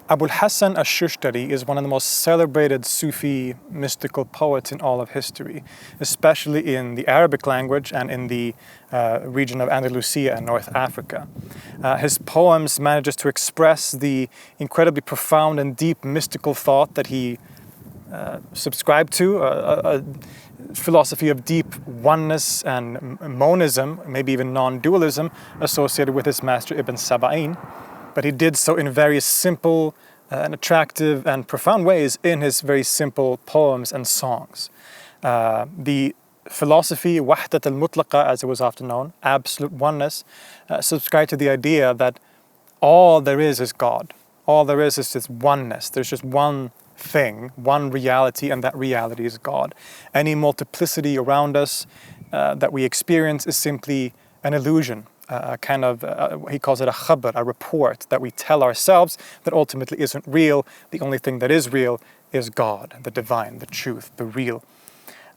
Abu'l Hasan al-Shushtari is one of the most celebrated Sufi mystical poets in all of history, especially in the Arabic language and in the region of Andalusia and North Africa. His poems manages to express the incredibly profound and deep mystical thought that he subscribed to, a philosophy of deep oneness and monism, maybe even non-dualism, associated with his master Ibn Sab'in. But he did so in very simple and attractive and profound ways in his very simple poems and songs. The philosophy, wahdat al-mutlaqa, as it was often known, absolute oneness, subscribed to the idea that all there is God. All there is this oneness. There's just one thing, one reality, and that reality is God. Any multiplicity around us that we experience is simply an illusion. He calls it a khabar, a report that we tell ourselves that ultimately isn't real. The only thing that is real is God, the divine, the truth, the real.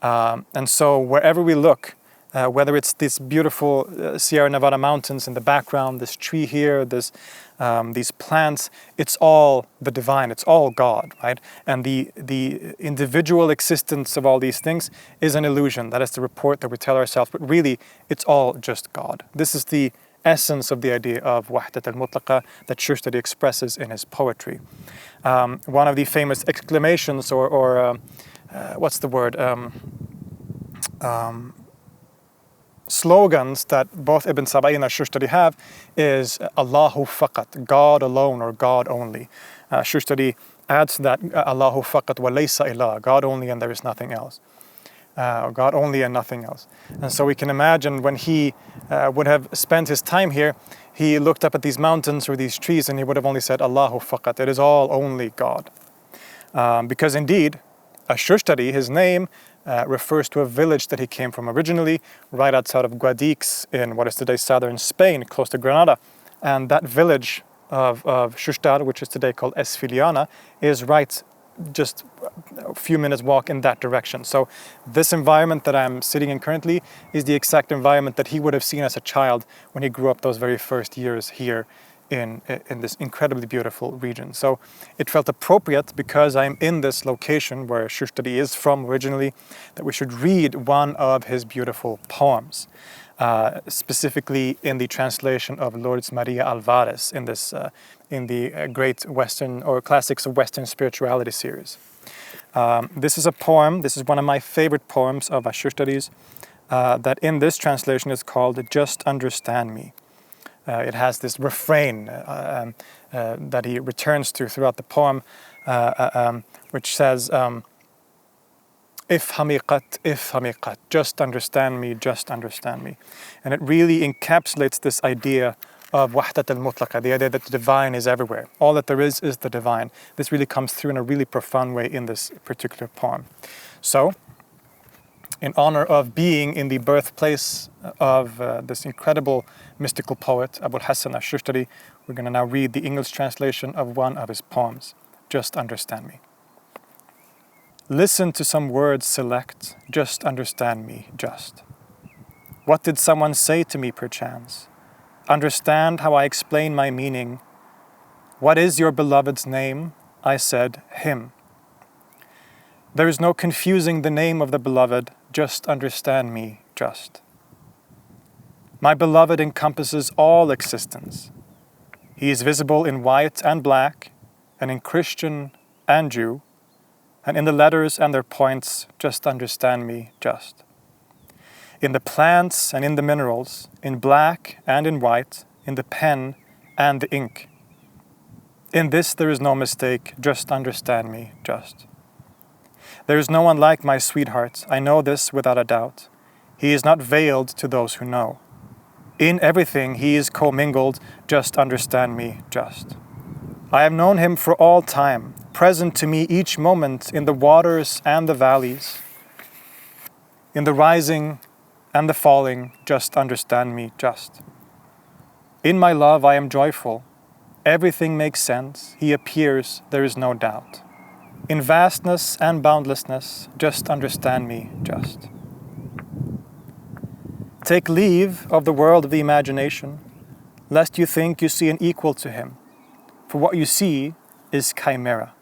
And so wherever we look, whether it's this beautiful Sierra Nevada mountains in the background, this tree here, these plants, it's all the divine, it's all God, right? And the individual existence of all these things is an illusion. That is the report that we tell ourselves, but really it's all just God. This is the essence of the idea of wahdat al-mutlaqa that Shushtari expresses in his poetry. One of the famous exclamations or what's the word? Slogans that both Ibn Sab'in and Shushtari have is Allahu faqat, God alone or God only. Shushtari adds that Allahu faqat wa laysa ilah, God only and there is nothing else. God only and nothing else. And so we can imagine when he would have spent his time here, he looked up at these mountains or these trees and he would have only said Allahu faqat, it is all only God. Because indeed, al-Shushtari, his name, refers to a village that he came from originally, right outside of Guadix in what is today southern Spain, close to Granada. And that village of Shushtar, which is today called Exfiliana, is right just a few minutes walk in that direction. So this environment that I'm sitting in currently is the exact environment that he would have seen as a child when he grew up those very first years here in this incredibly beautiful region. So it felt appropriate, because I'm in this location where Shushtari is from originally, that we should read one of his beautiful poems, specifically in the translation of Lourdes Maria Alvarez in the great Western or Classics of Western Spirituality series. This is a poem, this is one of my favorite poems of al-Shushtari's, that in this translation is called Just Understand Me. It has this refrain that he returns to throughout the poem, which says, if hamiqat, just understand me, just understand me. And it really encapsulates this idea of wahdat al-mutlaqa, the idea that the divine is everywhere. All that there is the divine. This really comes through in a really profound way in this particular poem. So, in honor of being in the birthplace of this incredible mystical poet, Abu'l Hasan al-Shushtari, we're going to now read the English translation of one of his poems, Just Understand Me. Listen to some words select, just understand me, just. What did someone say to me perchance? Understand how I explain my meaning. What is your beloved's name? I said, him. There is no confusing the name of the beloved, just understand me, just. My beloved encompasses all existence. He is visible in white and black, and in Christian and Jew, and in the letters and their points, just understand me, just. In the plants and in the minerals, in black and in white, in the pen and the ink. In this there is no mistake, just understand me, just. There is no one like my sweetheart, I know this without a doubt. He is not veiled to those who know. In everything he is commingled, just understand me, just. I have known him for all time, present to me each moment in the waters and the valleys, in the rising and the falling, just understand me, just. In my love I am joyful, everything makes sense, he appears, there is no doubt. In vastness and boundlessness, just understand me, just. Take leave of the world of the imagination, lest you think you see an equal to him. For what you see, is chimera.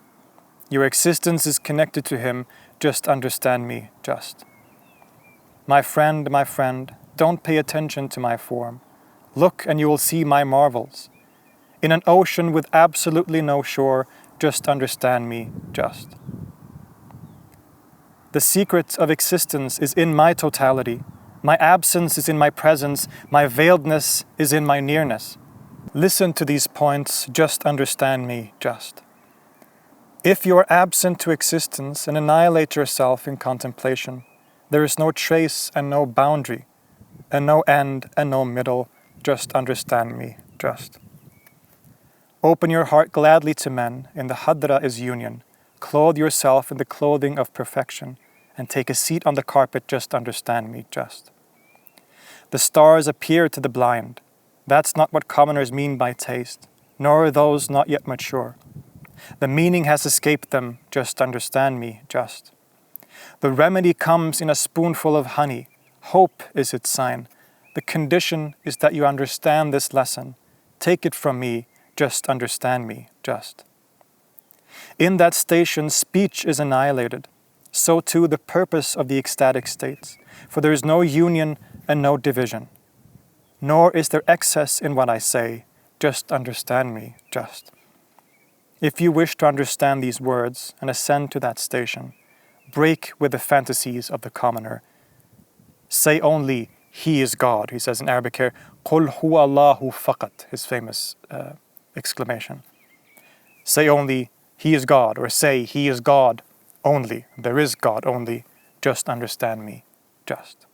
Your existence is connected to him, just understand me, just. My friend, don't pay attention to my form. Look and you will see my marvels. In an ocean with absolutely no shore, just understand me, just. The secret of existence is in my totality. My absence is in my presence. My veiledness is in my nearness. Listen to these points, just understand me, just. If you are absent to existence and annihilate yourself in contemplation, there is no trace and no boundary, and no end and no middle, just understand me, just. Open your heart gladly to men, in the hadra is union. Clothe yourself in the clothing of perfection, and take a seat on the carpet, just understand me, just. The stars appear to the blind. That's not what commoners mean by taste, nor those not yet mature. The meaning has escaped them, just understand me, just. The remedy comes in a spoonful of honey. Hope is its sign. The condition is that you understand this lesson. Take it from me, just understand me, just. In that station, speech is annihilated. So too the purpose of the ecstatic states, for there is no union and no division. Nor is there excess in what I say, just understand me, just. If you wish to understand these words and ascend to that station, break with the fantasies of the commoner. Say only, He is God. He says in Arabic here, قُلْ هُوَ اللَّهُ فَقَط, his famous exclamation. Say only, He is God, or say, He is God only. There is God only. Just understand me, just.